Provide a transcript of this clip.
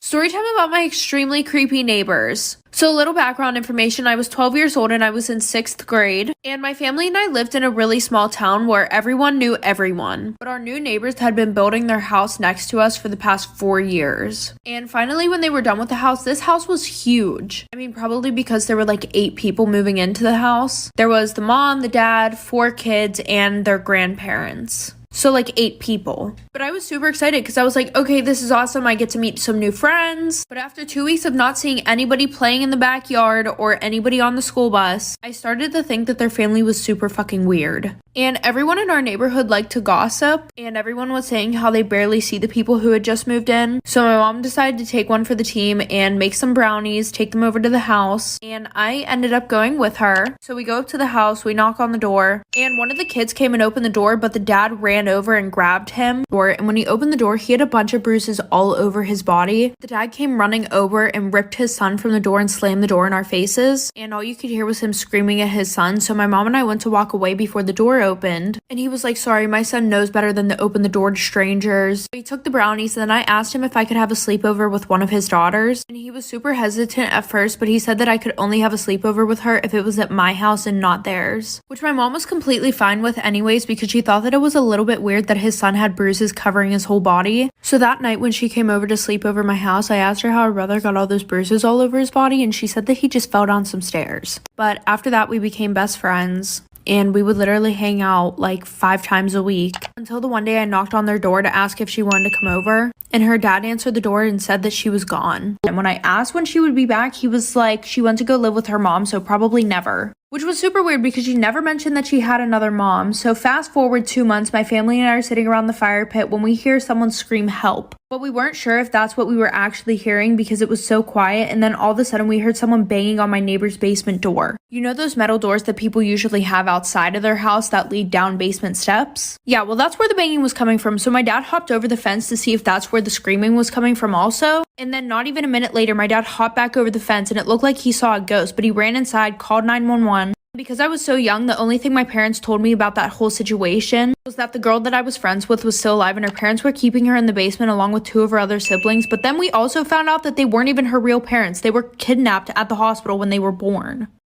Storytime about my extremely creepy neighbors. So a little background information, I was 12 years old and I was in 6th grade, and my family and I lived in a really small town where everyone knew everyone. But our new neighbors had been building their house next to us for the past 4 years. And finally, when they were done with the house, this house was huge. I mean, probably because there were like 8 people moving into the house. There was the mom, the dad, 4 kids, and their grandparents. So like 8 people. But I was super excited because I was like, okay, this is awesome. I get to meet some new friends. But after 2 weeks of not seeing anybody playing in the backyard or anybody on the school bus, I started to think that their family was super fucking weird. And everyone in our neighborhood liked to gossip, and everyone was saying how they barely see the people who had just moved in. So my mom decided to take one for the team and make some brownies, take them over to the house, and I ended up going with her. So we go up to the house, we knock on the door, and one of the kids came and opened the door, but the dad ran over and grabbed him. And when he opened the door, he had a bunch of bruises all over his body. The dad came running over and ripped his son from the door and slammed the door in our faces, and all you could hear was him screaming at his son. So my mom and I went to walk away before the door opened, and he was like, sorry, my son knows better than to open the door to strangers. So he took the brownies, and then I asked him if I could have a sleepover with one of his daughters, and he was super hesitant at first, but he said that I could only have a sleepover with her if it was at my house and not theirs, which my mom was completely fine with anyways, because she thought that it was a little bit weird that his son had bruises covering his whole body. So that night when she came over to sleep over my house, I asked her how her brother got all those bruises all over his body, and she said that he just fell down some stairs. But after that, we became best friends, and we would literally hang out like 5 times a week until the one day I knocked on their door to ask if she wanted to come over, and her dad answered the door and said that she was gone. And when I asked when she would be back, he was like, she went to go live with her mom, so probably never. Which was super weird because she never mentioned that she had another mom. So fast forward 2 months, my family and I are sitting around the fire pit when we hear someone scream help. But we weren't sure if that's what we were actually hearing because it was so quiet, and then all of a sudden we heard someone banging on my neighbor's basement door. You know those metal doors that people usually have outside of their house that lead down basement steps? Yeah, well that's where the banging was coming from, so my dad hopped over the fence to see if that's where the screaming was coming from also. And then not even a minute later, my dad hopped back over the fence and it looked like he saw a ghost, but he ran inside, called 911. Because I was so young, the only thing my parents told me about that whole situation was that the girl that I was friends with was still alive and her parents were keeping her in the basement along with 2 of her other siblings. But then we also found out that they weren't even her real parents. They were kidnapped at the hospital when they were born.